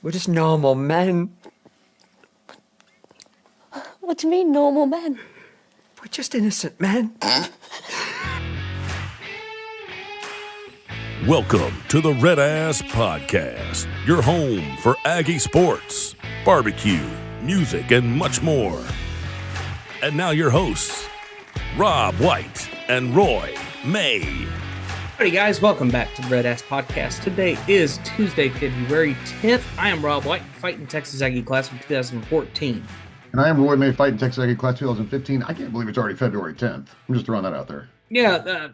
We're just normal men. What do you mean, normal men? We're just innocent men. Welcome to the RedAssPodcast, your home for Aggie sports, barbecue, music, and much more. And now your hosts, Rob White and Roy May. Hey guys, welcome back to the RedAssPodcast. Today is Tuesday, February 10th. I am Rob White, fighting Texas Aggie class of 2014. And I am Roy May, fighting Texas Aggie class 2015. I can't believe it's already February 10th. I'm just throwing that out there. Yeah,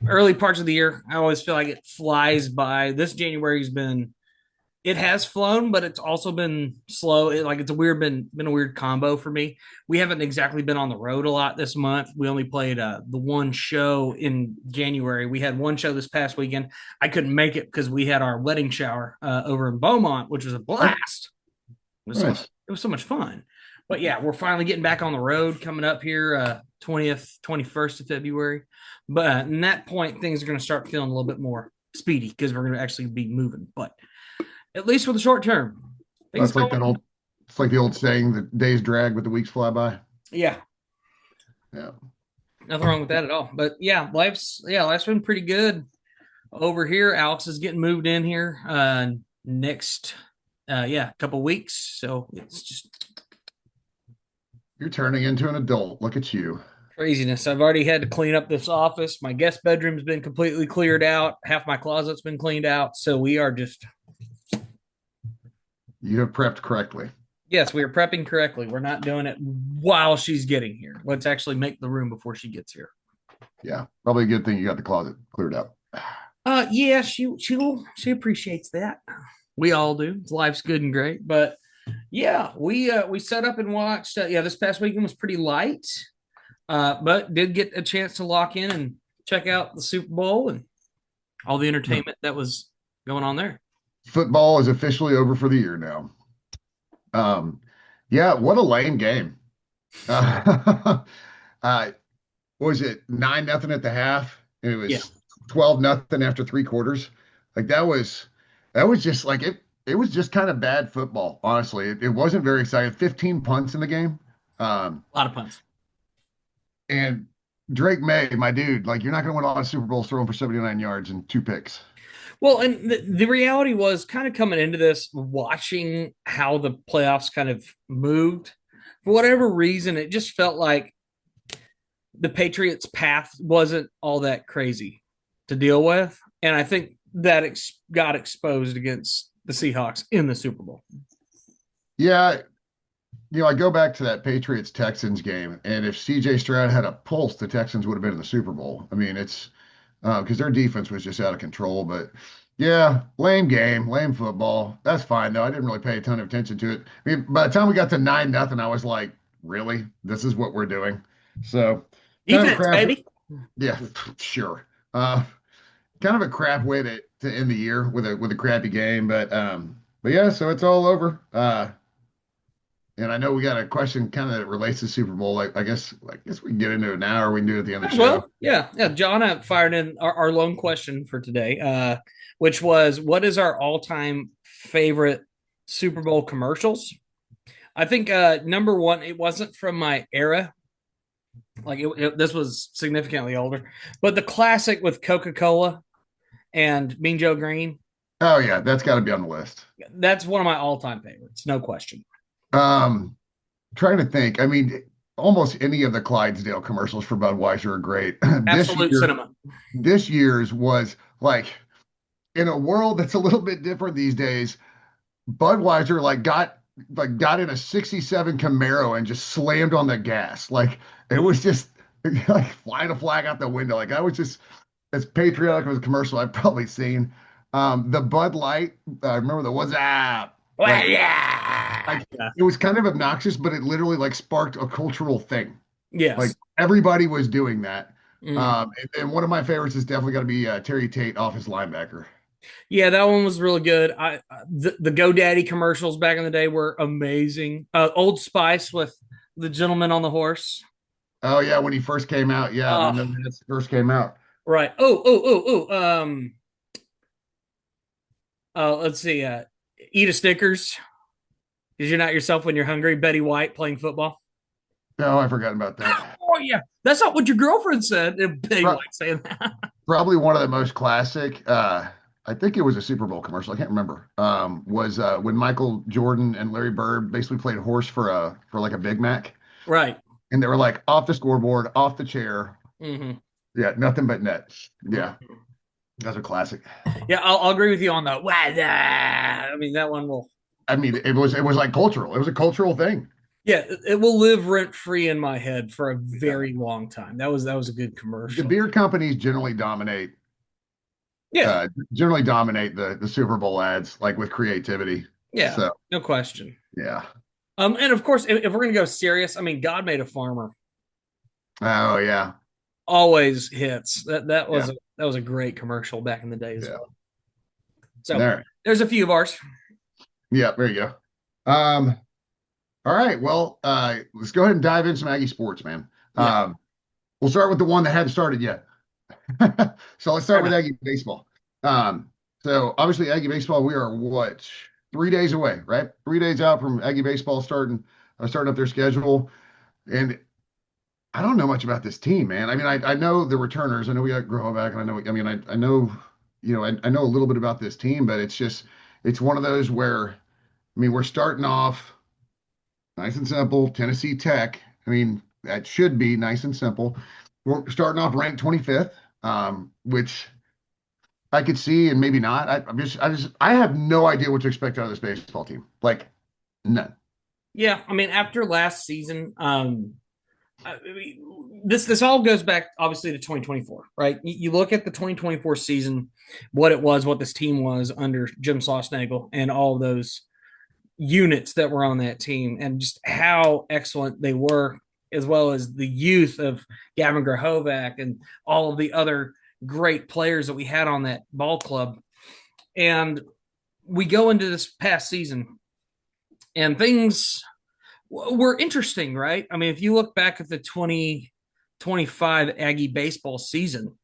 early parts of the year, I always feel like it flies by. This January's been, it has flown, but it's also been slow. It's been a weird combo for me. We haven't exactly been on the road a lot this month. We only played the one show in January. We had one show this past weekend. I couldn't make it because we had our wedding shower over in Beaumont, which was a blast. It was so much fun. But yeah, we're finally getting back on the road coming up here 20th, 21st of February. But at that point, things are going to start feeling a little bit more speedy because we're going to actually be moving. But at least for the short term. It's like the old saying, the days drag but the weeks fly by. Yeah. Yeah. Nothing wrong with that at all. But yeah, life's been pretty good over here. Alex is getting moved in here next couple weeks. So it's just You're turning into an adult. Look at you. craziness. I've already had to clean up this office. My guest bedroom's been completely cleared out. Half my closet's been cleaned out. So we are just. You have prepped correctly. Yes, we are prepping correctly. We're not doing it while she's getting here. Let's actually make the room before she gets here. Yeah. Probably a good thing you got the closet cleared out. Yeah, she appreciates that. We all do. Life's good and great. But yeah, we set up and watched. This past weekend was pretty light. But did get a chance to lock in and check out the Super Bowl and all the entertainment that was going on there. Football is officially over for the year now. What a lame game. What was it 9-0 at the half? And it was 12-0 after three quarters. Like that was just like it was just kind of bad football, honestly. It wasn't very exciting. 15 punts in the game. A lot of punts. And Drake May, my dude, like you're not going to win a lot of Super Bowls throwing for 79 yards and 2 picks. Well, and the reality was kind of coming into this, watching how the playoffs kind of moved. For whatever reason, it just felt like the Patriots' path wasn't all that crazy to deal with. And I think that got exposed against the Seahawks in the Super Bowl. Yeah. I go back to that Patriots-Texans game, and if C.J. Stroud had a pulse, the Texans would have been in the Super Bowl. I mean, it's because their defense was just out of control. But yeah, lame game, lame football. That's fine, though. I didn't really pay a ton of attention to it. I mean, by the time we got to 9-0, I was like, really? This is what we're doing? So, defense, baby. Yeah, sure. Kind of a crap way to end the year with a crappy game. But yeah, so it's all over. And I know we got a question kind of that relates to Super Bowl. I guess we can get into it now, or we can do it at the end of the show. Well, yeah. John fired in our lone question for today, which was, what is our all-time favorite Super Bowl commercials? I think number one, it wasn't from my era. This was significantly older, but the classic with Coca-Cola and Mean Joe Green. Oh yeah, that's got to be on the list. That's one of my all-time favorites, no question. Trying to think. I mean, almost any of the Clydesdale commercials for Budweiser are great. Absolute cinema. This year's was like, in a world that's a little bit different these days, Budweiser got in a 67 Camaro and just slammed on the gas. Like it was just like flying a flag out the window. Like I was just as patriotic as a commercial I've probably seen. The Bud Light, I remember the "What's Up?" It was kind of obnoxious, but it literally sparked a cultural thing. Yes. Like everybody was doing that. And one of my favorites is definitely got to be Terry Tate, Office Linebacker. Yeah, that one was really good. The GoDaddy commercials back in the day were amazing. Old Spice with the gentleman on the horse. Oh yeah, when he first came out. Yeah, when the first came out. Right. Let's see. Eat a Snickers because you're not yourself when you're hungry. Betty White playing football. Oh, I forgot about that. Oh yeah, that's not what your girlfriend said. Betty Pro- White saying that. Probably one of the most classic. I think it was a Super Bowl commercial. I can't remember. Was when Michael Jordan and Larry Bird basically played horse for like a Big Mac, Right. and they were like off the scoreboard, off the chair. Mm-hmm. Yeah, nothing but net. Yeah, Mm-hmm. that's a classic. Yeah, I'll agree with you on that. I mean, that one will. I mean, it was like cultural. It was a cultural thing. Yeah, it will live rent free in my head for a very long time. That was a good The commercial. beer companies generally dominate. Yeah, Generally dominate the Super Bowl ads, like with creativity. yeah, So no question. yeah. And of course, if we're gonna go serious, I mean, God Made a Farmer Oh yeah. always hits. Yeah. That was a great commercial back in the day as Yeah. well. All So right. there's a few of ours. Yeah. There you go. Um. All right. Well, let's go ahead and dive into some Aggie sports, man. Yeah, We'll start with the one that hadn't started yet. So let's fair start with enough. Aggie baseball. So obviously Aggie baseball, we are what 3 days away, right? 3 days out from Aggie baseball starting up their schedule, and I don't know much about this team, man. I mean, I know the returners. I know we got Grohovac, and I know. I mean, I know, I know a little bit about this team, but it's one of those where, I mean, we're starting off nice and simple. Tennessee Tech. I mean, that should be nice and simple. We're starting off ranked 25th, which I could see and maybe not. I have no idea what to expect out of this baseball team. Like none. Yeah, I mean, after last season, I mean, this all goes back obviously to 2024, right? You look at the 2024 season, what it was, what this team was under Jim Sauchnagel, and all those units that were on that team, and just how excellent they were, as well as the youth of Gavin Grahovac and all of the other great players that we had on that ball club. And we go into this past season, and things were interesting, right? I mean, if you look back at the 2025 Aggie baseball season,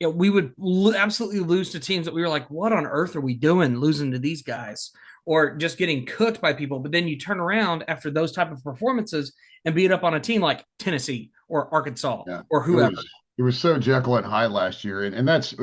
we would absolutely lose to teams that we were like, what on earth are we doing losing to these guys? Or just getting cooked by people. But then you turn around after those type of performances and beat up on a team like Tennessee or Arkansas Yeah. or It whoever. was so Jekyll and Hyde last year. And that's,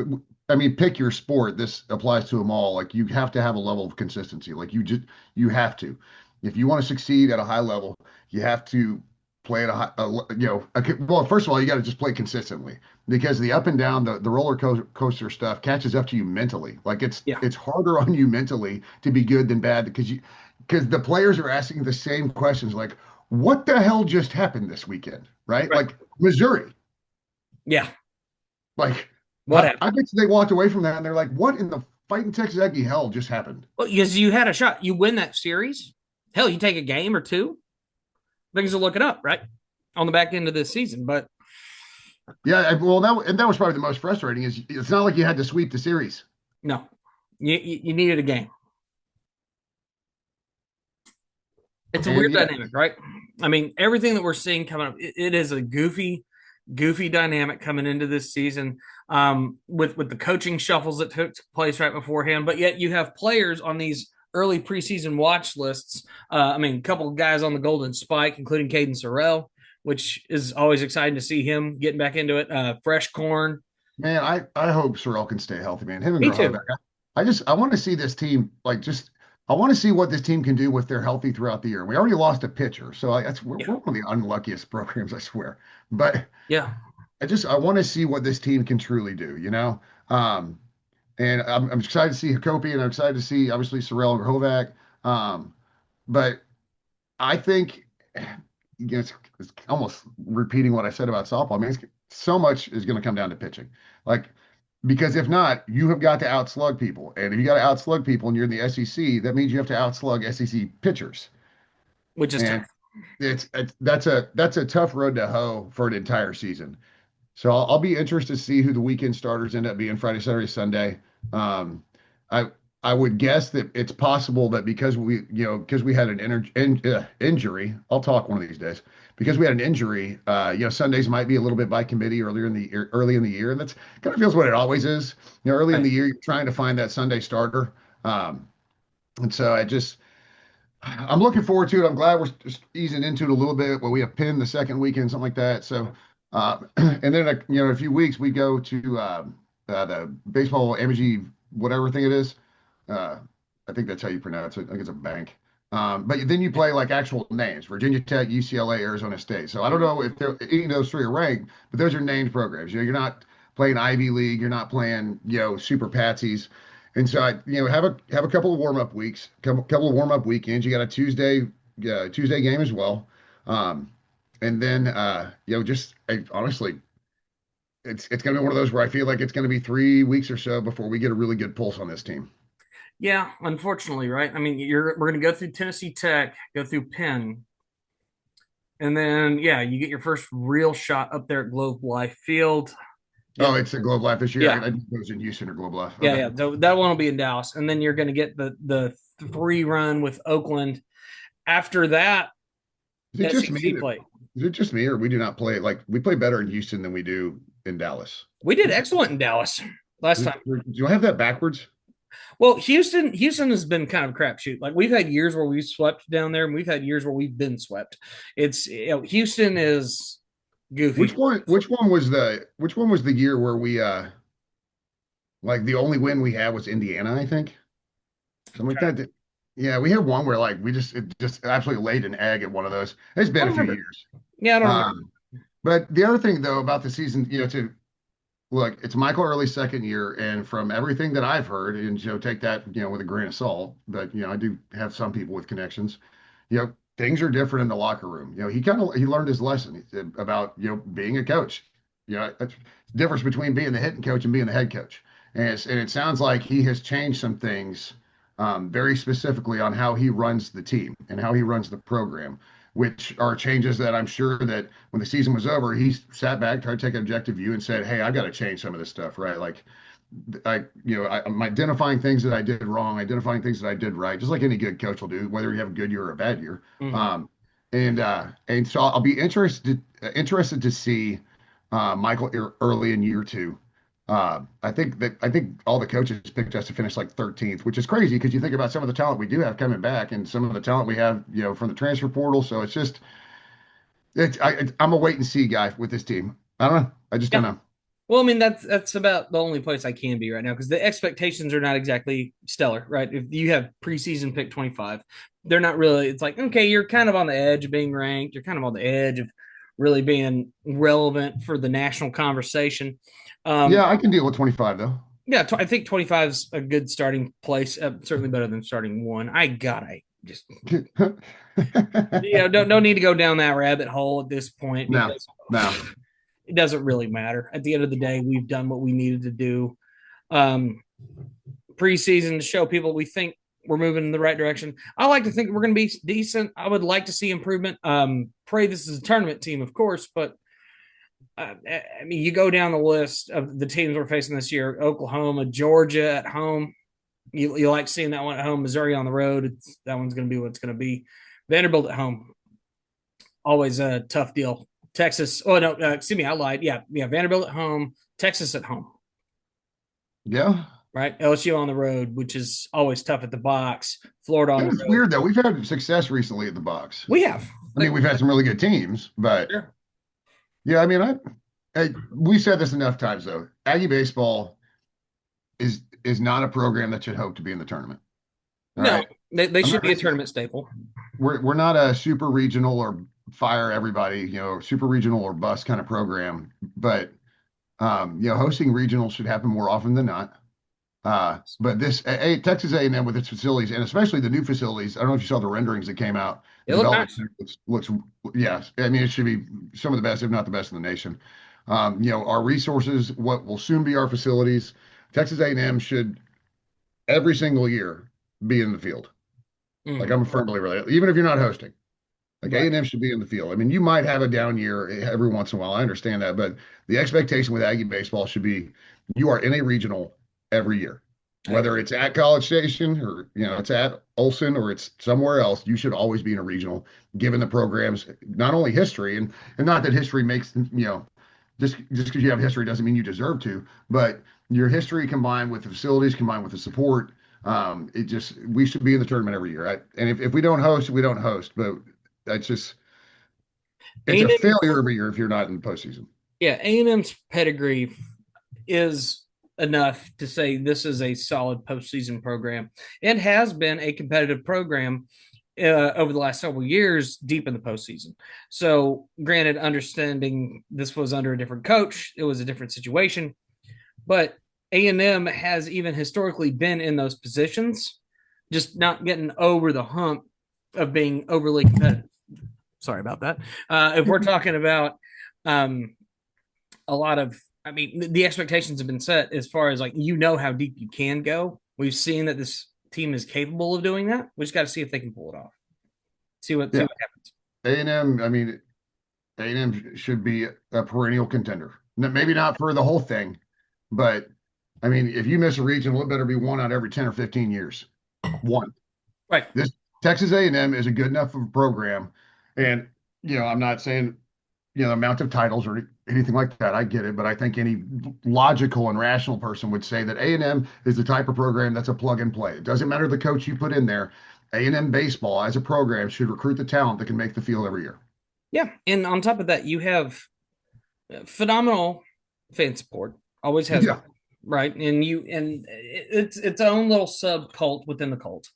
I mean, pick your sport. This applies to them all. Like you have to have a level of consistency. Like you have to. If you want to succeed at a high level, you have to play at well, first of all, you got to just play consistently because the up and down, the roller coaster stuff catches up to you mentally. Like Yeah. it's harder on you mentally to be good than bad because the players are asking the same questions like, what the hell just happened this weekend, right? Right. Like Missouri, Yeah. like What happened? I bet you they walked away from that and they're like, what in the fighting Texas Aggie hell just happened? Well, because you had a shot. You win that series. Hell, you take a game or two. Things will look it up, right? On the back end of this season. But Yeah, well, that was probably the most frustrating is it's not like you had to sweep the series. no, you needed a game. It's a And weird yeah, dynamic, right? I mean, everything that we're seeing coming up, it is a goofy dynamic coming into this season, with the coaching shuffles that took place right beforehand. But yet you have players on these early preseason watch lists. I mean, a couple of guys on the Golden Spike, including Caden Sorrell, which is always exciting to see him getting back into it. Fresh corn. man, I hope Sorrell can stay healthy, man. Him and Me too. Grahovac. I want to see this team I want to see what this team can do if they're healthy throughout the year. We already lost a pitcher, so we're Yeah. one of the unluckiest programs, I swear. But Yeah. I want to see what this team can truly do, you know. And I'm excited to see Hakopi, and I'm excited to see obviously Sorrell and Grahovac. But I think it's almost repeating what I said about softball. I mean, so much is going to come down to pitching, like because if not, you have got to outslug people, and if you got to outslug people, and you're in the SEC, that means you have to outslug SEC pitchers, Which is and tough. that's a tough road to hoe for an entire season. So I'll be interested to see who the weekend starters end up being Friday, Saturday, Sunday. Um, I I would guess that it's possible that because we had an injury, I'll talk one of these days. Because we had an injury, Sundays might be a little bit by committee early in the year, and that's kind of feels what it always is. Early in Right. the year, you're trying to find that Sunday starter. Um, And so I'm looking forward to it. I'm glad we're just easing into it a little bit. Well, we have Penn the second weekend, something like that. So, and then in a few weeks we go to the baseball MG whatever thing it is. Uh, I think that's how you pronounce it. I think it's a bank. But then you play like actual names: Virginia Tech, UCLA, Arizona State. So I don't know if any of those three are ranked, but those are named programs. You're not playing Ivy League. You're not playing super patsies. And so have a couple of warm up weeks, couple of warm up weekends. You got a Tuesday game as well, and then honestly, it's going to be one of those where I feel like it's going to be 3 weeks or so before we get a really good pulse on this team. Yeah, unfortunately, right? I mean, we're going to go through Tennessee Tech, go through Penn, and then yeah, you get your first real shot up there at Globe Life Field. Oh, it's a Globe Life this year. Yeah, I think it was in Houston or Globe Life. yeah, Okay. yeah. So that one will be in Dallas, and then you're going to get the 3 run with Oakland. After that, Is it just me? SEC play. Is it just me, or we do not play like we play better in Houston than we do in Dallas? We did excellent in Dallas last time. Do I have that backwards? Well, Houston has been kind of a crapshoot. Like we've had years where we've swept down there, and we've had years where we've been swept. It's Houston is goofy. Which one was the year where we like the only win we had was Indiana, I think. Something like that. Yeah, we had one where like it just absolutely laid an egg at one of those. It's been a few years. Yeah, I don't remember. But the other thing though about the season, to look, it's Michael Early's second year, and from everything that I've heard, and take that with a grain of salt, but I do have some people with connections. Things are different in the locker room. He learned his lesson about being a coach. That's the difference between being the hitting coach and being the head coach. And it sounds like he has changed some things very specifically on how he runs the team and how he runs the program, which are changes that I'm sure that when the season was over, he sat back, tried to take an objective view and said, hey, I got to change some of this stuff, right? Like I'm identifying things that I did wrong, identifying things that I did right, just like any good coach will do, whether you have a good year or a bad year. Mm-hmm. And so I'll be interested to see Michael early in year two. I think all the coaches picked us to finish like 13th, which is crazy because you think about some of the talent we do have coming back and some of the talent we have, from the transfer portal. So I'm a wait and see guy with this team. I don't know. I just don't know. Well, I mean that's about the only place I can be right now because the expectations are not exactly stellar, right? If you have preseason pick 25, they're not really. It's like okay, you're kind of on the edge of being ranked. You're kind of on the edge of really being relevant for the national conversation. Yeah, I can deal with 25 though. Yeah, I think 25 is a good starting place. Certainly better than starting one. I just don't need to go down that rabbit hole at this point. No. It doesn't really matter. At the end of the day, we've done what we needed to do. Preseason to show people we think we're moving in the right direction. I like to think we're going to be decent. I would like to see improvement. Pray this is a tournament team, of course, but I mean, you go down the list of the teams we're facing this year: Oklahoma, Georgia at home. You like seeing that one at home. Missouri on the road. That one's going to be what it's going to be. Vanderbilt at home. Always a tough deal. Texas. Oh no, excuse me, I lied. Yeah. Vanderbilt at home. Texas at home. Yeah. Right. LSU on the road, which is always tough at the box. Florida on the road. It's weird though. We've had success recently at the box. We have. I mean, we've had some really good teams, but sure. Yeah, I mean, we said this enough times though. Aggie baseball is not a program that should hope to be in the tournament. All right? They should be a tournament staple. We're not a super regional or fire everybody, super regional or bust kind of program. But hosting regionals should happen more often than not. But this Texas A&M with its facilities and especially the new facilities, I don't know if you saw the renderings that came out. It looked nice. Looks yeah. I mean, it should be some of the best, if not the best in the nation. Our resources, what will soon be our facilities, Texas A&M should every single year be in the field. Mm-hmm. Like I'm a firm believer of that, even if you're not hosting. Like right. A&M should be in the field. I mean, you might have a down year every once in a while. I understand that, but the expectation with Aggie baseball should be you are in a regional every year, whether it's at College Station or it's at Olson or it's somewhere else. You should always be in a regional, given the program's not only history and not that history makes just because you have history doesn't mean you deserve to, but your history combined with the facilities, combined with the support, We should be in the tournament every year. And if we don't host, we don't host. But that's just it's a A&M, failure every year if you're not in the postseason. yeah, A&M's pedigree is enough to say this is a solid postseason program. It has been a competitive program over the last several years, deep in the postseason. So, granted, understanding this was under a different coach, it was a different situation, but A&M has even historically been in those positions, just not getting over the hump of being overly competitive. Sorry about that. If we're talking about um, a lot of, I mean, the expectations have been set as far as like, how deep you can go. We've seen that this team is capable of doing that. We just got to see if they can pull it off. See Yeah, what happens. A&M. I mean, A&M should be a perennial contender. Maybe not for the whole thing, but I mean, if you miss a region, it better be one out every 10 or 15 years. One. Right. This Texas A&M is a good enough of a program, and I'm not saying the amount of titles or anything like that. I get it, but I think any logical and rational person would say that A&M is the type of program that's a plug and play. It doesn't matter the coach you put in there. A&M baseball as a program should recruit the talent that can make the field every year. Yeah. And on top of that, you have phenomenal fan support. Always has Yeah. been, right? And it's its own little sub cult within the cult.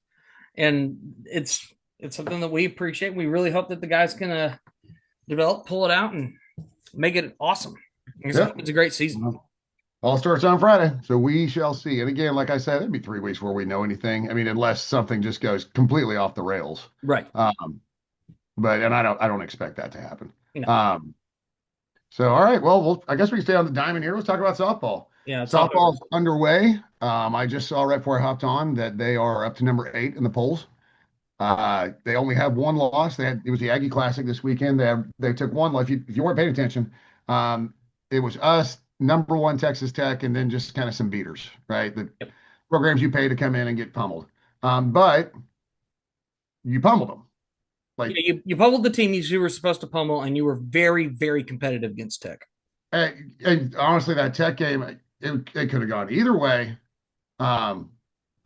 And it's something that we appreciate. We really hope that the guys can develop, pull it out, and make it awesome. Yep. It's a great season. All starts on Friday, so we shall see. And again, like I said, it'd be 3 weeks before we know anything. I mean, unless something just goes completely off the rails. Right. But I don't expect that to happen. No. So all right, well, I guess we can stay on the diamond here. Let's talk about softball. Yeah, Softball's underway. I just saw right before I hopped on that they are up to number 8 in the polls. They only have one loss. It was the Aggie Classic this weekend. They took one loss. If you weren't paying attention, it was us, number 1 Texas Tech, and then just kind of some beaters, right? The programs you pay to come in and get pummeled. But you pummeled them. Like you pummeled the team you were supposed to pummel, and you were very, very competitive against Tech. and honestly, that Tech game, it could have gone either way.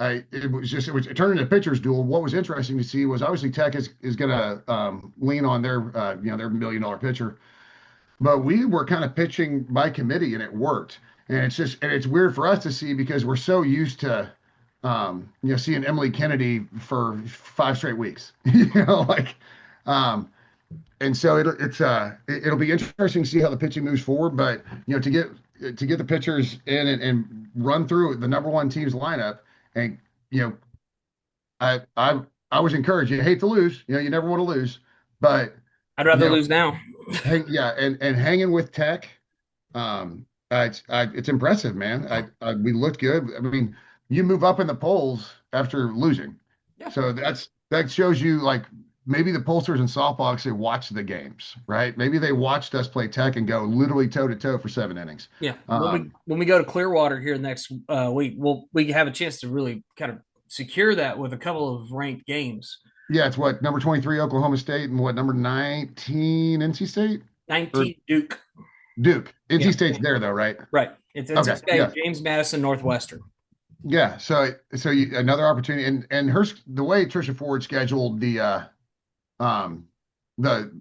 It turned into a pitcher's duel. What was interesting to see was obviously Tech is going to lean on their their $1 million pitcher, but we were kind of pitching by committee and it worked. And it's weird for us to see because we're so used to seeing Emily Kennedy for 5 straight weeks, and so it'll be interesting to see how the pitching moves forward. But to get the pitchers in and run through the number 1 team's lineup. And I was encouraged. You hate to lose. You never want to lose, but I'd rather lose now. and hanging with Tech, it's impressive, man. We looked good. I mean, you move up in the polls after losing, so that shows you like maybe the pollsters in softball actually watched the games, right? Maybe they watched us play Tech and go literally toe to toe for 7 innings. Yeah. When we go to Clearwater here next week, we have a chance to really kind of secure that with a couple of ranked games. Yeah, it's what, number 23 Oklahoma State and what, number 19 NC State? 19 Duke. NC State's there though, right? Right. It's NC State, James Madison, Northwestern. Yeah. So another opportunity, and the way Tricia Ford scheduled the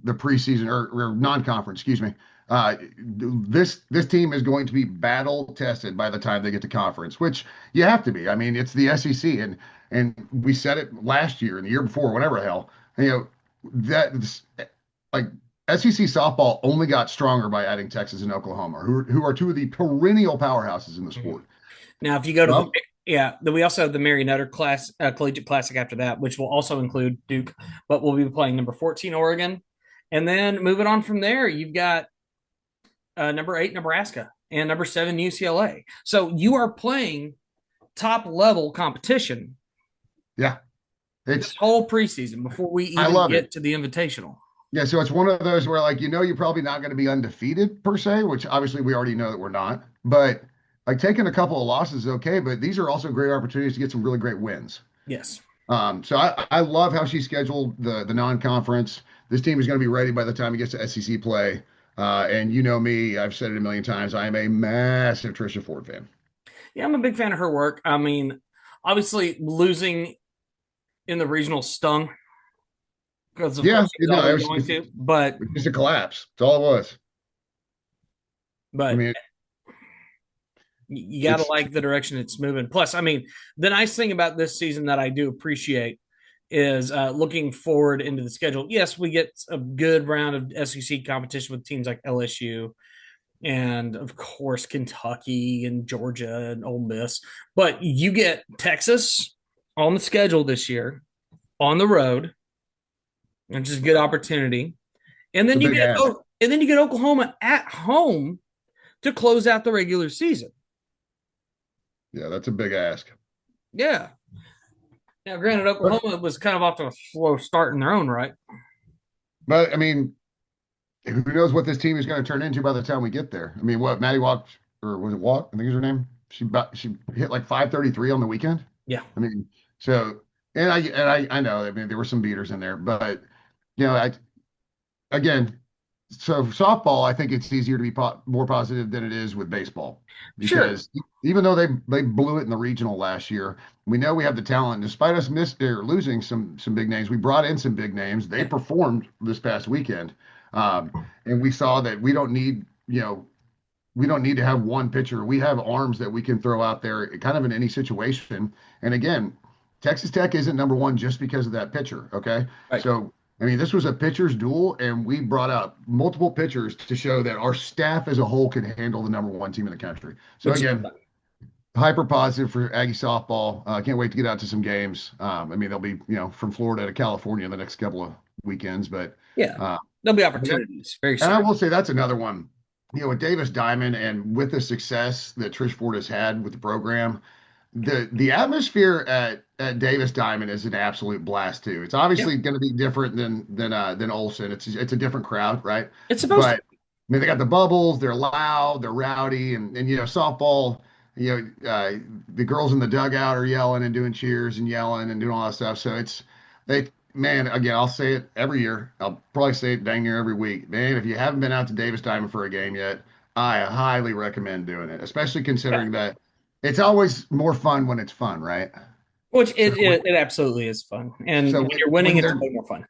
preseason or non-conference, excuse me. This team is going to be battle tested by the time they get to conference, which you have to be. I mean, it's the SEC, and we said it last year and the year before, whatever the hell. That's like SEC softball only got stronger by adding Texas and Oklahoma, who are 2 of the perennial powerhouses in the sport. Now, if you go to we also have the Mary Nutter Collegiate Classic after that, which will also include Duke, but we'll be playing number 14 Oregon, and then moving on from there, you've got number 8 Nebraska and number 7 UCLA. So you are playing top level competition. Yeah, it's this whole preseason before we even get to the Invitational. Yeah, so it's one of those where you're probably not going to be undefeated per se, which obviously we already know that we're not, but. Like taking a couple of losses is okay, but these are also great opportunities to get some really great wins. Yes. So I love how she scheduled the non-conference. This team is going to be ready by the time it gets to SEC play. And me, I've said it a million times, I am a massive Tricia Ford fan. Yeah, I'm a big fan of her work. I mean, Obviously, losing in the regional stung because of Yeah, course he's no, it always was going just, to, but just a collapse. That's all it was. I but mean, you got to it's like the direction it's moving. Plus, I mean, the nice thing about this season that I do appreciate is looking forward into the schedule. Yes, we get a good round of SEC competition with teams like LSU and, of course, Kentucky and Georgia and Ole Miss. But you get Texas on the schedule this year on the road, which is a good opportunity. And a then you big get ask. Oklahoma at home to close out the regular season. Yeah, that's a big ask. Yeah. Now, granted, Oklahoma was kind of off to a slow start in their own right. But I mean, who knows what this team is going to turn into by the time we get there? I mean, what Maddie Walk or was it Walk? I think is her name. She hit like 533 on the weekend. Yeah. I mean, so I know. I mean, there were some beaters in there, but I again, so for softball, I think it's easier to be more positive than it is with baseball Sure. because even though they blew it in the regional last year, we know we have the talent. Despite us losing some big names, we brought in some big names. They Yeah. performed this past weekend, and we saw that we don't need to have one pitcher. We have arms that we can throw out there kind of in any situation. And again, Texas Tech isn't number one just because of that pitcher. Okay. Right. So, I mean, this was a pitcher's duel, and we brought out multiple pitchers to show that our staff as a whole could handle the number one team in the country. So, Which again, hyper positive for Aggie softball. I can't wait to get out to some games. I mean, they'll be, from Florida to California in the next couple of weekends, but yeah, uh, there'll be opportunities. Very and I soon. will say that's another one. With Davis Diamond and with the success that Trish Ford has had with the program, the atmosphere at Davis Diamond is an absolute blast too. It's Yeah, obviously going to be different than Olson. It's a different crowd, right? it's supposed to. But I mean, they got the bubbles. They're loud. They're rowdy, and softball. The girls in the dugout are yelling and doing cheers and yelling and doing all that stuff. So they man, again, I'll say it every year. I'll probably say it dang near every week. Man, if you haven't been out to Davis Diamond for a game yet, I highly recommend doing it, especially Yeah. considering that it's always more fun when it's fun, right? Which So it absolutely is fun, and so when you're winning, when it's they're way more fun.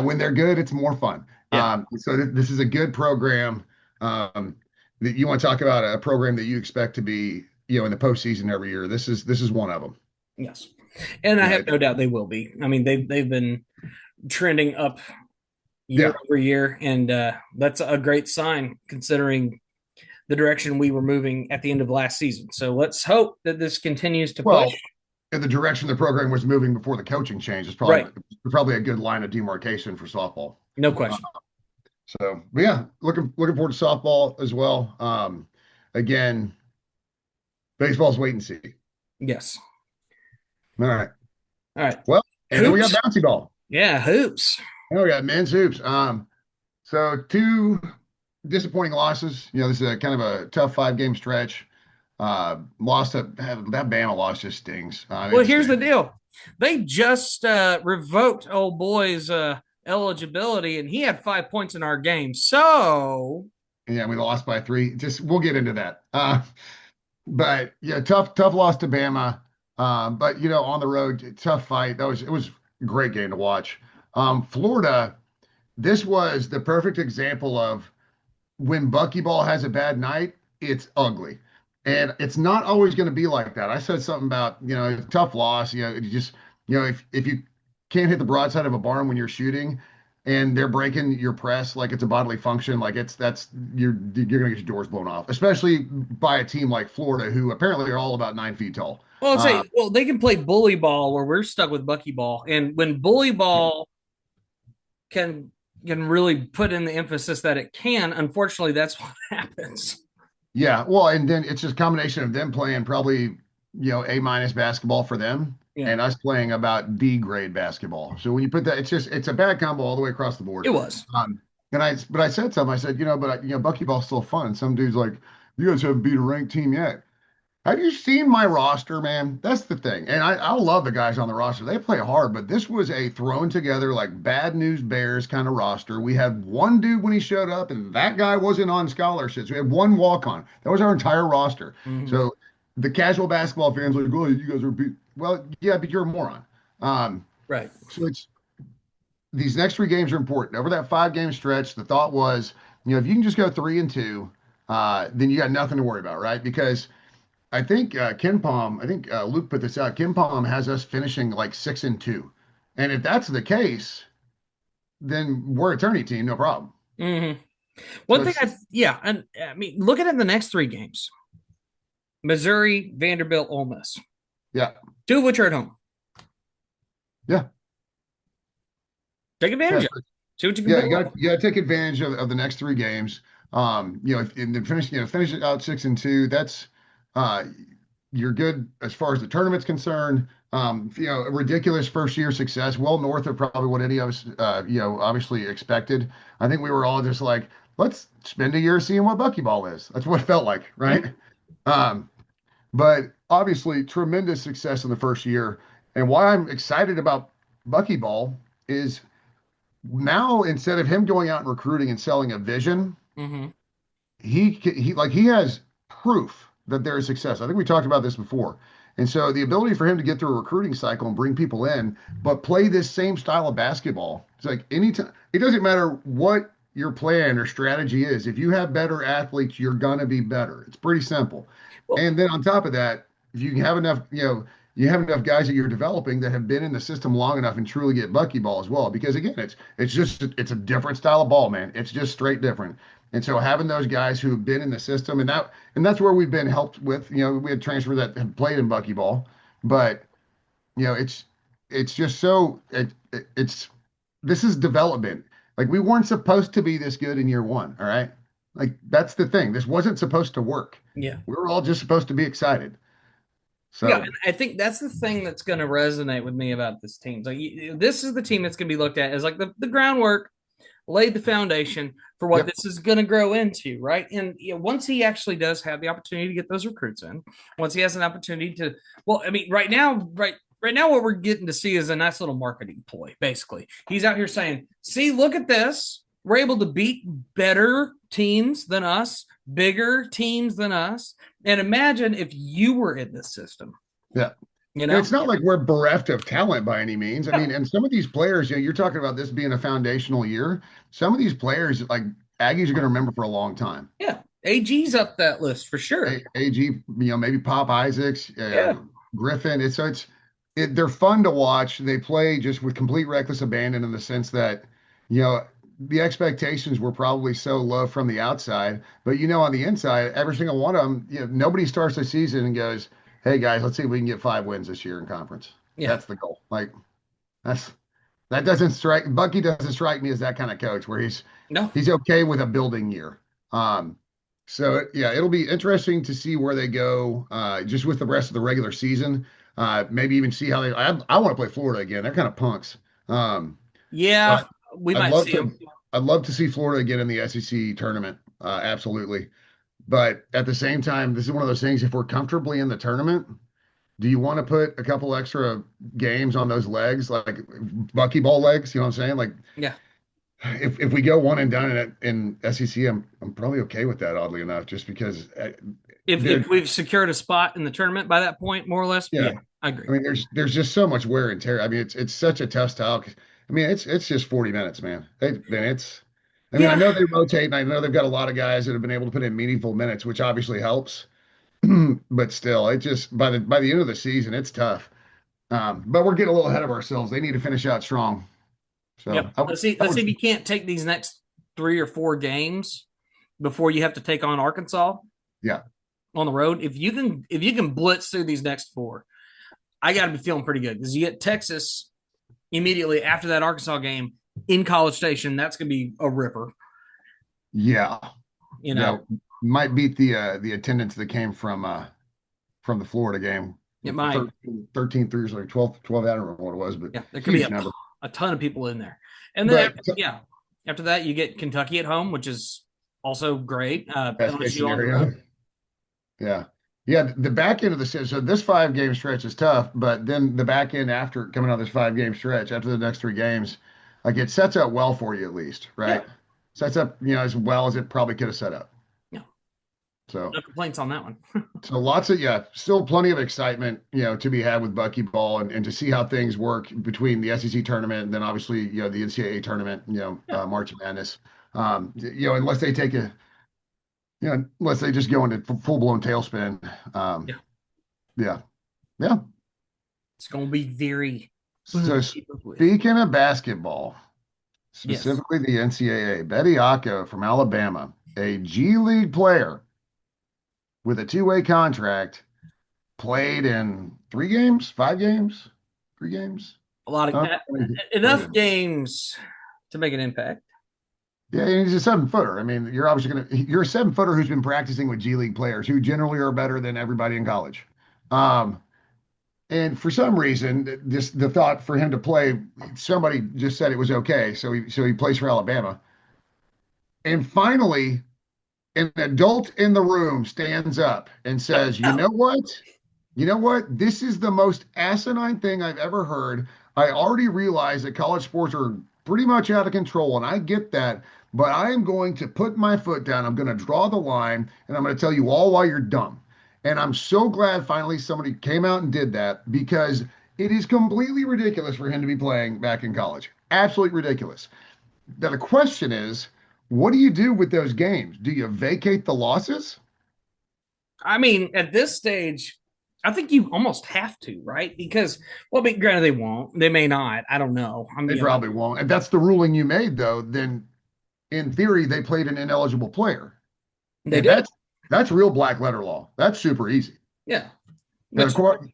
when they're good, it's more fun. Yeah. So this is a good program. That you want to talk about a program that you expect to be, in the postseason every year. This is one of them. Yes, and I Yeah, have no doubt they will be. I mean, they've been trending up year yeah. over year, and that's a great sign considering the direction we were moving at the end of last season. So let's hope that this continues to push. Well, in the direction the program was moving before the coaching change is Right. probably a good line of demarcation for softball. No Uh, question. but yeah, looking forward to softball as well. Again, baseball's wait and see. Yes. All right. All right. Well, and then we got Hoops. bouncy ball. Yeah, hoops. And we got men's hoops. So two disappointing losses. This is a kind of a tough 5-game stretch. Lost that Bama loss just stings. Well, It here's the stings. deal. They just revoked old boy's eligibility, and he had 5 points in our game. So Yeah, we lost by 3. Just we'll get into that. But yeah, tough loss to Bama. But on the road, tough fight. It was a great game to watch. Florida, this was the perfect example of when Buckyball has a bad night, it's ugly. And it's not always going to be like that. I said something about, tough loss. You just, if you can't hit the broadside of a barn when you're shooting and they're breaking your press like it's a bodily function, like you're going to get your doors blown off, especially by a team like Florida, who apparently are all about 9 feet tall. well, I'll say, well, they can play bully ball where we're stuck with bucky ball, and when bully ball can really put in the emphasis that it can, unfortunately, that's what happens. Yeah, well, and then it's just a combination of them playing probably, A- basketball for them Yeah, and us playing about D grade basketball. So when you put that, it's a bad combo all the way across the board. it was. But I said something. I said, buckyball's still fun. And some dude's like, you guys haven't beat a ranked team yet. Have you seen my roster, man? That's the thing. And I love the guys on the roster. They play hard, but this was a thrown together like bad news bears kind of roster. We had one dude when he showed up, and that guy wasn't on scholarships. We had one walk on. That was our entire roster. Mhm. So the casual basketball fans are like, oh, you guys are beat. Well, yeah, but you're a moron. Um, Right. so it's these next three games are important. Over that 5 game stretch, the thought was, if you can just go 3-2, then you got nothing to worry about, right? Because I think Ken Palm, I think Luke put this out. Ken Palm has us finishing like 6-2, and if that's the case, then we're a tourney team, no problem. Mm-hmm. So One thing yeah, and I mean, looking at the next three games: Missouri, Vanderbilt, Ole Miss, yeah, two of which are at home. yeah, Take advantage yeah. of it. See what you can Yeah, pull off. you got to take advantage of the next 3 games. And then finish it out 6-2. That's uh, you're good as far as the tournament's concerned. A ridiculous first year success, well north of probably what any of us, obviously expected. I think we were all just like, let's spend a year seeing what buckyball is. That's what it felt like, right? Mhm. Um, but obviously, tremendous success in the first year. And why I'm excited about buckyball is now instead of him going out and recruiting and selling a vision, Mm-hmm. he has proof that there is success. I think we talked about this before. And so the ability for him to get through a recruiting cycle and bring people in, but play this same style of basketball. It's like anytime, it doesn't matter what your plan or strategy is. If you have better athletes, you're gonna be better. It's pretty simple. Well, And then on top of that, if you have enough, you have enough guys that you're developing that have been in the system long enough and truly get buckyball as well. Because again, it's a different style of ball, man. It's just straight different. And so having those guys who've been in the system and that's where we've been helped with, we had transfers that have played in buckyball, but it's just so it's this is development. Like we weren't supposed to be this good in year one, all right? Like that's the thing. This wasn't supposed to work. yeah. We were all just supposed to be excited. Yeah, So and I think that's the thing that's going to resonate with me about this team. Like this is the team that's going to be looked at as like the groundwork, laid the foundation for what yep. this is going to grow into, right? And once he actually does have the opportunity to get those recruits in, once he has an opportunity to, well, I mean, right now, what we're getting to see is a nice little marketing ploy. Basically, he's out here saying, "See, look at this. We're able to beat better teams than us, bigger teams than us, and imagine if you were in this system." Yeah. You And know, it's not like we're bereft of talent by any means. I mean, and some of these players, you're talking about this being a foundational year. Some of these players, like Aggies, are going to remember for a long time. yeah, AG's up that list for sure. AG, maybe Pop Isaacs, Yeah, Griffin. They're fun to watch. They play just with complete reckless abandon in the sense that, you know, the expectations were probably so low from the outside, but on the inside, every single one of them, nobody starts the season and goes, "Hey guys, let's see if we can get 5 wins this year in conference." yeah, That's the goal. Like that's that doesn't strike Bucky doesn't strike me as that kind of coach where no, he's okay with a building year. Um, so yeah, it'll be interesting to see where they go just with the rest of the regular season. Maybe even see how I want to play Florida again. They're kind of punks. yeah, But we I'd might love see to him. I'd love to see Florida again in the SEC tournament. Absolutely. But at the same time, this is one of those things. If we're comfortably in the tournament, do you want to put a couple extra games on those legs, like buckyball legs? You know what I'm saying? Like Yeah. if we go one and done in SEC, I'm probably okay with that. Oddly enough, just because, If dude, we've secured a spot in the tournament by that point, more or less, yeah. yeah, I agree. I mean, there's just so much wear and tear. I mean, it's such a tough style. I mean, it's just 40 minutes, man. Then it's. I mean, I Yeah, know they rotate, and I know they've got a lot of guys that have been able to put in meaningful minutes, which obviously helps. But still, it just by the end of the season, it's tough. But we're getting a little ahead of ourselves. They need to finish out strong. So yep. Let's see. I Let's would, see if you can't take these next 3 or 4 games before you have to take on Arkansas yeah, on the road. If you can blitz through these next 4, I got to be feeling pretty good because you get Texas immediately after that Arkansas game in College Station. That's going to be a ripper. yeah, You yeah. know, Might beat the attendance that came from the Florida game it with the might. 13 threes, like 12, I don't remember what it was, but Yeah, there could be huge number. a ton of people in there. And then, But after that, you get Kentucky at home, which is also great. best case LSU on the road. scenario. Yeah. Yeah. The back end of the season. So this 5 game stretch is tough, but then the back end after coming out of this 5 game stretch, after the next 3 games, like it sets up well for you at least, Yeah. right? Sets up, as well as it probably could have set up. Yeah. So No complaints on that one. so lots of still plenty of excitement, to be had with Buckyball and to see how things work between the SEC tournament and then obviously, the NCAA tournament, Yeah. March Madness. Unless they take unless they just go into full blown tailspin. Yeah. Yeah. Yeah. It's going to be very. So speaking of basketball, Yes. specifically the NCAA, Betty Acco from Alabama, a G League player with a two-way contract, played in 3 games, 5 games, 3 games. A lot of enough games to make an impact. Yeah, he's a 7-footer. I mean, you're obviously you're a 7-footer who's been practicing with G League players who generally are better than everybody in college. And for some reason, the thought for him to play, somebody just said it was okay, so he plays for Alabama. And finally, an adult in the room stands up and says, "You know what? You know what? This is the most asinine thing I've ever heard. I already realize that college sports are pretty much out of control, and I get that, but I am going to put my foot down. I'm going to draw the line, and I'm going to tell you all why you're dumb." And I'm so glad finally somebody came out and did that, because it is completely ridiculous for him to be playing back in college. Absolutely ridiculous. Now, the question is, what do you do with those games? Do you vacate the losses? I mean, at this stage, I think you almost have to, right? Because, well, granted, they won't. They may not. I don't know. They probably won't. And that's the ruling you made, though. Then, in theory, they played an ineligible player. They did. That's real black letter law. That's super easy. Yeah. Now, the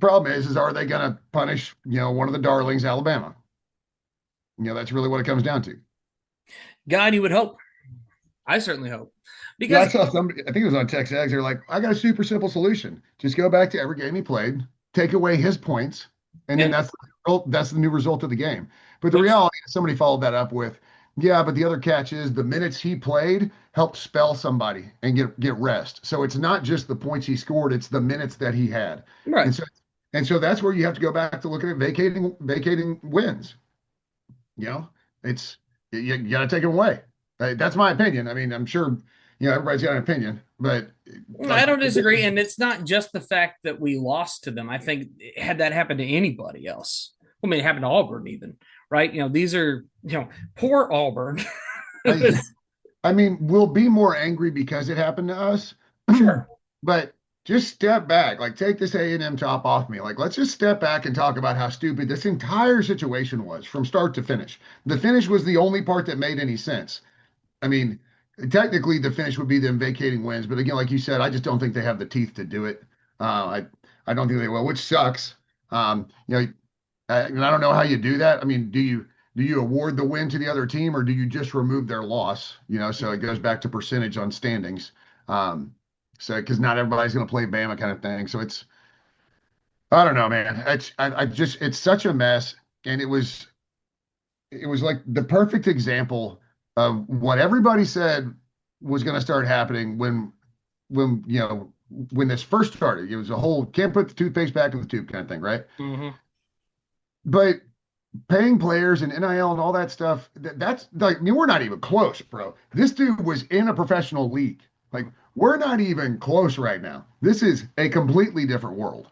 problem is are they going to punish, one of the darlings, Alabama? That's really what it comes down to. God, you would hope. I certainly hope. Because I saw somebody, I think it was on Tex Eggs, they're like, I got a super simple solution. Just go back to every game he played, take away his points, and then that's the new result of the game. But the reality is somebody followed that up with, yeah, but the other catch is the minutes he played helped spell somebody and get rest. So it's not just the points he scored, it's the minutes that he had. Right. And so that's where you have to go back to looking at vacating wins. It's you got to take them away. That's my opinion. I mean, I'm sure everybody's got an opinion, but I don't disagree. And it's not just the fact that we lost to them. I think had that happened to anybody else, I mean, it happened to Auburn even, right? These are, poor Auburn. I mean, we'll be more angry because it happened to us. Sure. But just step back, like take this A&M top off me. Like, let's just step back and talk about how stupid this entire situation was from start to finish. The finish was the only part that made any sense. I mean, technically the finish would be them vacating wins, but again, like you said, I just don't think they have the teeth to do it. I don't think they will, which sucks. And I don't know how you do that. I mean, do you award the win to the other team, or do you just remove their loss? So it goes back to percentage on standings. So because not everybody's going to play Bama kind of thing. So I don't know, man. It's such a mess, and it was like the perfect example of what everybody said was going to start happening when this first started. It was a whole can't put the toothpaste back in the tube kind of thing, right? Mm-hmm. But paying players and NIL and all that stuff, that's like, I mean, we're not even close, bro. This dude was in a professional league. Like, we're not even close right now. This is a completely different world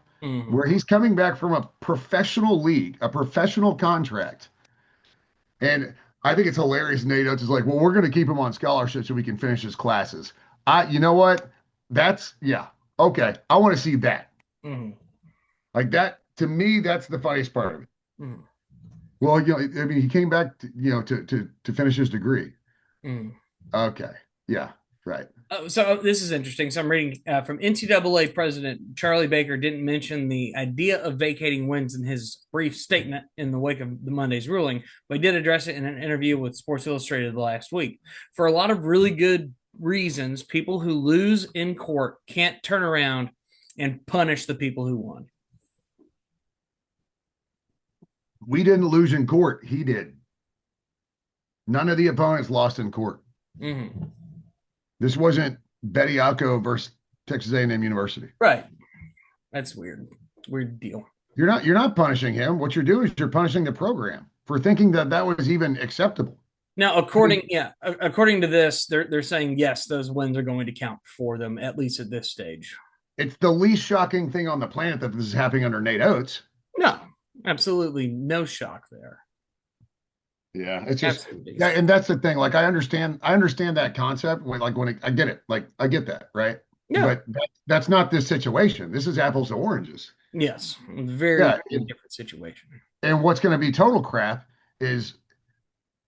where he's coming back from a professional league, a professional contract. And I think it's hilarious. Nate Oates is like, well, we're going to keep him on scholarship so we can finish his classes. You know what? Okay. I want to see that. Mm-hmm. Like that, to me, that's the funniest part of it. Mm-hmm. Well, I mean, he came back, to finish his degree. Mm. Okay. Yeah. Right. So this is interesting. So I'm reading from NCAA President Charlie Baker didn't mention the idea of vacating wins in his brief statement in the wake of the Monday's ruling, but he did address it in an interview with Sports Illustrated last week. For a lot of really good reasons, people who lose in court can't turn around and punish the people who won. We didn't lose in court. He did. None of the opponents lost in court. Mm-hmm. This wasn't Betty Acco versus Texas A&M University. Right. That's weird. Weird deal. You're not punishing him. What you're doing is you're punishing the program for thinking that was even acceptable. Now, according to this, they're saying yes, those wins are going to count for them at least at this stage. It's the least shocking thing on the planet that this is happening under Nate Oates. No, absolutely no shock there. Yeah, it's just yeah, and that's the thing. Like I understand that concept when I get it. Like I get that, right? Yeah. But that's not this situation. This is apples to oranges. Yes, very different situation. And what's going to be total crap is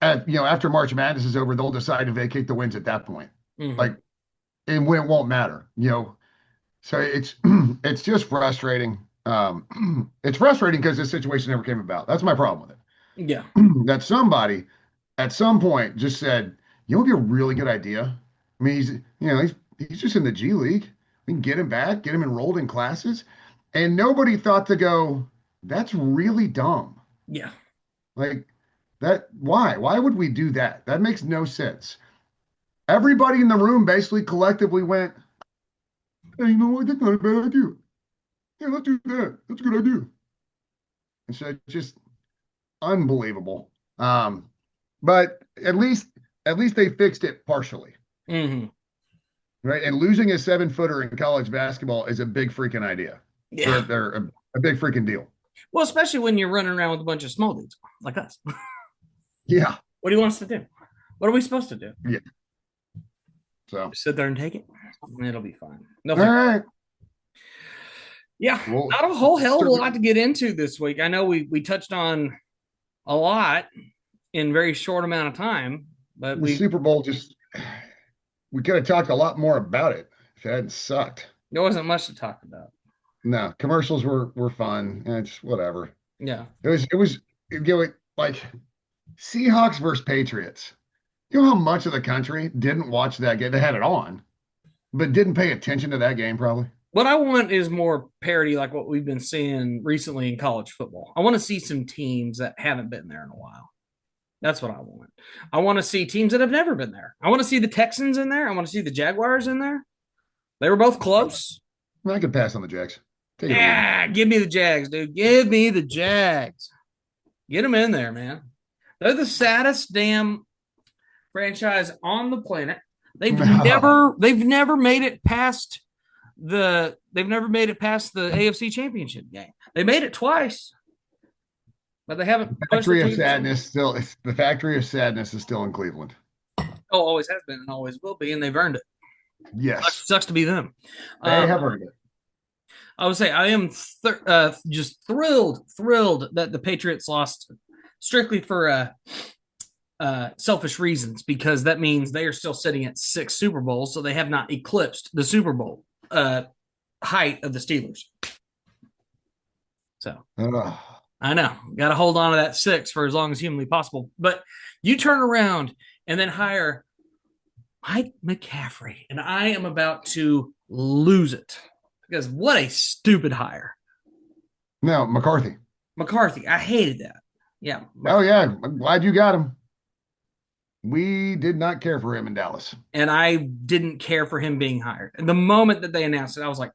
after March Madness is over, they'll decide to vacate the wins at that point. Mm-hmm. Like, and when it won't matter, So it's it's just frustrating. It's frustrating because this situation never came about. That's my problem with it. Yeah. That somebody at some point just said, you know, it'd be a really good idea. I mean, he's just in the G League. We can get him back, get him enrolled in classes. And nobody thought to go, that's really dumb. Yeah. Like that, why? Why would we do that? That makes no sense. Everybody in the room basically collectively went, hey, you know what? That's not a bad idea. Yeah, let's do that. That's a good idea. And so just unbelievable. But at least they fixed it partially. Mm-hmm. Right. And losing a 7-footer in college basketball is a big freaking idea. Yeah. They're a big freaking deal. Well, especially when you're running around with a bunch of small dudes like us. Yeah. What do you want us to do? What are we supposed to do? Yeah. So sit there and take it. It'll be fine. All right. Yeah. Well, not a whole hell of a lot to get into this week. I know we touched on a lot in a very short amount of time, but the Super Bowl we could have talked a lot more about it if it hadn't sucked. There wasn't much to talk about. No, commercials were fun. It's whatever. Yeah. It was like Seahawks versus Patriots. You know how much of the country didn't watch that game? They had it on, but didn't pay attention to that game probably. What I want is more parity like what we've been seeing recently in college football. I want to see some teams that haven't been there in a while. That's what I want. I want to see teams that have never been there. I want to see the Texans in there. I want to see the Jaguars in there. They were both close. I could pass on the Jags. Give me the Jags, dude. Give me the Jags. Get them in there, man. They're the saddest damn franchise on the planet. They've never made it past the AFC Championship game. They made it twice, but they haven't. The factory of sadness is still in Cleveland. Oh, always has been and always will be, and they've earned it. Yes, sucks to be them. They have earned it. I would say I am just thrilled that the Patriots lost strictly for selfish reasons, because that means they are still sitting at 6 Super Bowls, so they have not eclipsed the Super Bowl height of the Steelers. So I know, got to hold on to that 6 for as long as humanly possible. But you turn around and then hire Mike McCaffrey, and I am about to lose it. Because what a stupid hire. No, McCarthy. I hated that. Yeah. Oh, yeah. I'm glad you got him. We did not care for him in Dallas. And I didn't care for him being hired. And the moment that they announced it, I was like,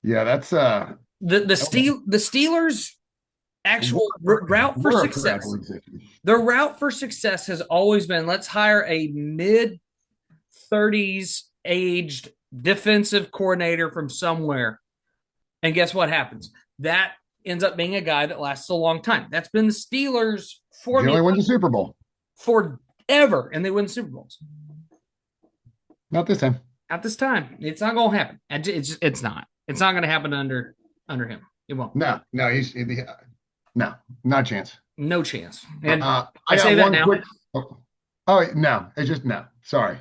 yeah, that's the Steelers' actual route for success. Their route for success has always been, let's hire a mid-30s aged defensive coordinator from somewhere. And guess what happens? That ends up being a guy that lasts a long time. That's been the Steelers' formula. They only won the Super Bowl forever, and they win Super Bowls. Not this time. At this time. It's not going to happen. It's not. It's not going to happen under him. It won't. No, not a chance. No chance. And I say that now. No, it's just no. Sorry.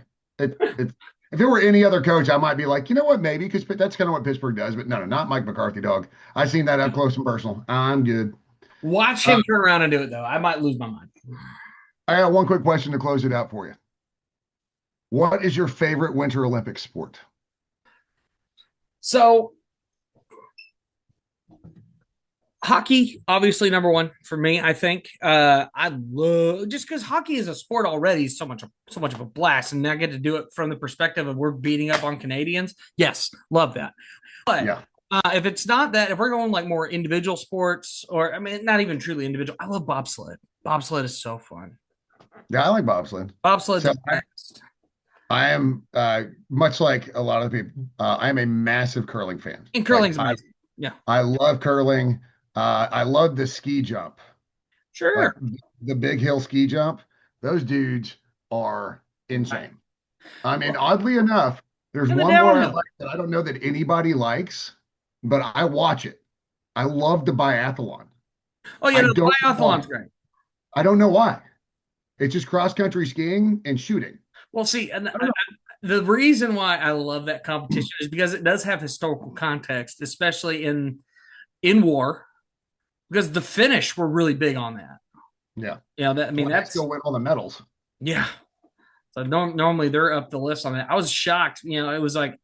If it were any other coach, I might be like, you know what, maybe, because that's kind of what Pittsburgh does. But no, not Mike McCarthy, dog. I've seen that up close and personal. I'm good. Watch him turn around and do it, though. I might lose my mind. I got one quick question to close it out for you. What is your favorite Winter Olympic sport? So, hockey, obviously number one for me. I think I love, just because hockey is a sport already, so much of a blast, and I get to do it from the perspective of we're beating up on Canadians. Yes, love that. But yeah. If it's not that, if we're going like more individual sports, or I mean, not even truly individual, I love bobsled. Bobsled is so fun. Yeah, I like bobsled. Bobsled's So the best. I am much like a lot of people. I am a massive curling fan. And Like curling's amazing. Yeah, I love curling. I love the ski jump, like sure. the big hill ski jump. Those dudes are Right. insane. I mean, Well, oddly enough, there's and the one more I downhill. like that I don't know that anybody likes, but I watch it. I love the biathlon. Oh, yeah, I no, the don't know why. biathlon's great. I don't know why. It's just cross country skiing and shooting. Well, see, and I don't the reason why I love that competition is because it does have historical context, especially in war, because the Finnish were really big on that. know. Yeah. Yeah, that I That's mean why they that's still win all the medals. yeah. So normally they're up the list on that. I was shocked. It was like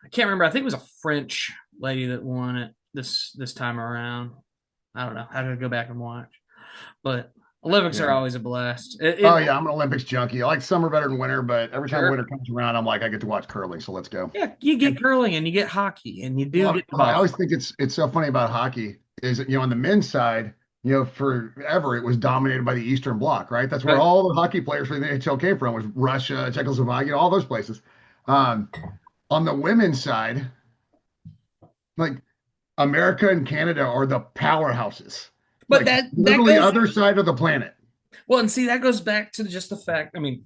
I can't remember. I think it was a French lady that won it this time around. I don't know. I had to go back and watch, but Olympics are Yeah. always a blast. Oh yeah, I'm an Olympics junkie. I like summer better than winter, but every time Sure. winter comes around, I'm like, I get to watch curling, so let's go. Yeah, you get curling and you get hockey and you do Well, get the I bobsled. always think it's so funny about hockey is that, on the men's side, forever it was dominated by the Eastern Bloc, right? That's where Right. all the hockey players for the NHL came from, was Russia, Czechoslovakia, all those places. Um, on the women's side, like America and Canada are the powerhouses, But like that literally goes other side of the planet. well, and see that goes back to just the fact. I mean,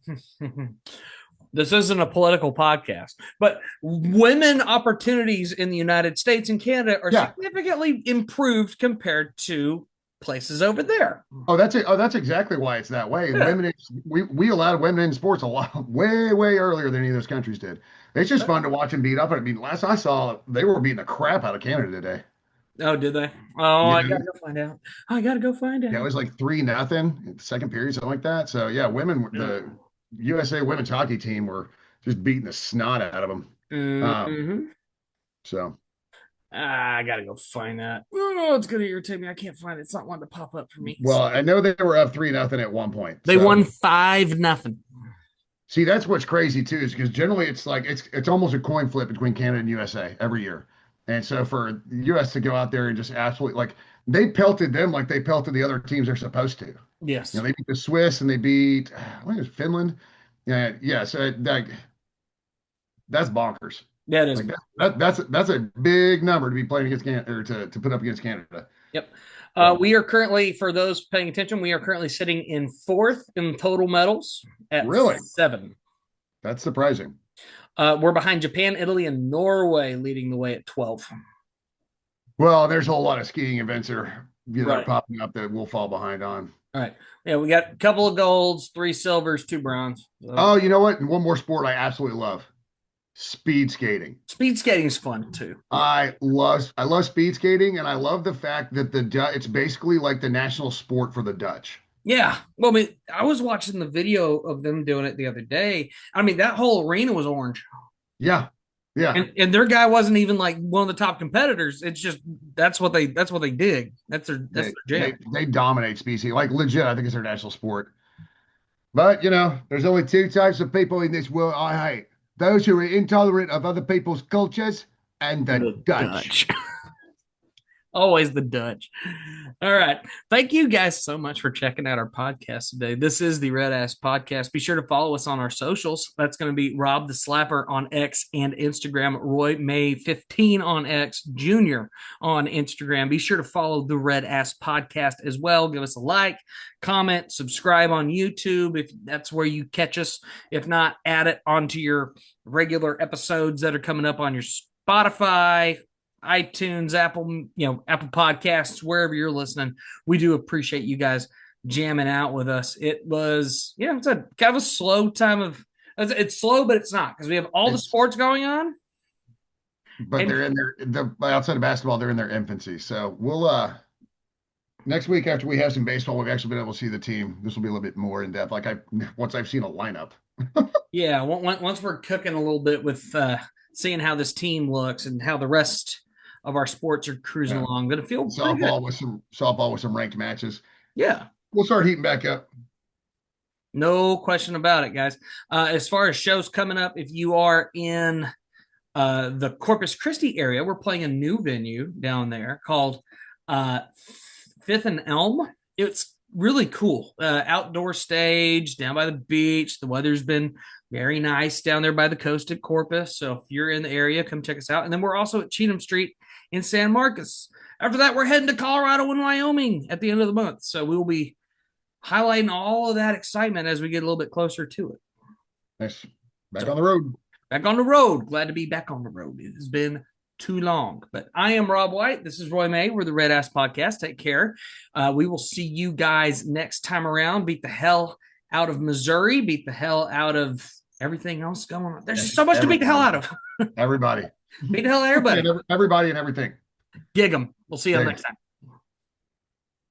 this isn't a political podcast, but women opportunities in the United States and Canada are Yeah. significantly improved compared to places over there. Oh, that's it. Oh, that's exactly why it's that way. Yeah. We allowed women in sports a lot way earlier than any of those countries did. It's just fun to watch them beat up. I mean, last I saw, they were beating the crap out of Canada today. Oh, did they? Oh, I Yeah, gotta go find out. I gotta go find yeah, it out. was like 3-0 in the second period, something like that. So yeah, the USA women's hockey team were just beating the snot out of them. Mm-hmm. So I gotta go find that. Oh, it's gonna irritate me. I can't find it. It's not wanting to pop up for me. well, I know they were up 3-0 at one point. They So won 5-0. see, that's what's crazy too, is because generally it's like it's almost a coin flip between Canada and USA every year. And so for the US to go out there and just absolutely, like, they pelted them like they pelted the other teams they're supposed to. Yes. They beat the Swiss and they beat, I think it was Finland. Yeah, yeah. So that's bonkers. Yeah, it is. Like that's a big number to be playing against Canada, or to put up against Canada. Yep. So, We are currently, for those paying attention, we are currently sitting in fourth in total medals at really, 7. that's surprising. We're behind Japan, Italy, and Norway, leading the way at 12. Well, there's a whole lot of skiing events that are Right. popping up that we'll fall behind on. All right. Yeah, we got a couple of golds, 3 silvers, 2 bronze. Oh, you know what? And one more sport I absolutely love: speed skating. Speed skating's fun too. I love speed skating, and I love the fact that it's basically like the national sport for the Dutch. Yeah. Well, I mean, I was watching the video of them doing it the other day. I mean, that whole arena was orange. Yeah, yeah. And their guy wasn't even like one of the top competitors. It's just that's what they dig. That's their jam. They dominate species. Like, legit, I think it's their national sport. But there's only two types of people in this world I hate: those who are intolerant of other people's cultures, and the Dutch. Always the Dutch. All right. Thank you guys so much for checking out our podcast today. This is the RedAss Podcast. Be sure to follow us on our socials. That's going to be Rob the Slapper on X and Instagram, Roy May 15 on X, Junior on Instagram. Be sure to follow the RedAss Podcast as well. Give us a like, comment, subscribe on YouTube if that's where you catch us. If not, add it onto your regular episodes that are coming up on your Spotify, iTunes, Apple Podcasts, wherever you're listening. We do appreciate you guys jamming out with us. It was, it's a kind of a slow time of, it's slow, but it's not, because we have all the sports going on. But they're in outside of basketball, they're in their infancy. So we'll, next week after we have some baseball, we've actually been able to see the team. This will be a little bit more in depth. Like once I've seen a lineup. Yeah. Once we're cooking a little bit with, seeing how this team looks and how the rest of our sports are cruising along. Gonna feel softball with some ranked matches. Yeah. We'll start heating back up. No question about it, guys. As far as shows coming up, if you are in the Corpus Christi area, we're playing a new venue down there called Fifth and Elm. It's really cool. Outdoor stage down by the beach. The weather's been very nice down there by the coast at Corpus. So if you're in the area, come check us out. And then we're also at Cheatham Street in San Marcos. After that, we're heading to Colorado and Wyoming at the end of the month. So we will be highlighting all of that excitement as we get a little bit closer to it. Nice. Back on the road. Back on the road. Glad to be back on the road. It has been too long. But I am Rob White. This is Roy May. We're the RedAss Podcast. Take care. We will see you guys next time around. Beat the hell out of Missouri. Beat the hell out of everything else going on. There's just so much to beat the hell out of. Everybody. Beat the hell out of everybody. Everybody and everything. Gig 'em. We'll see you next time.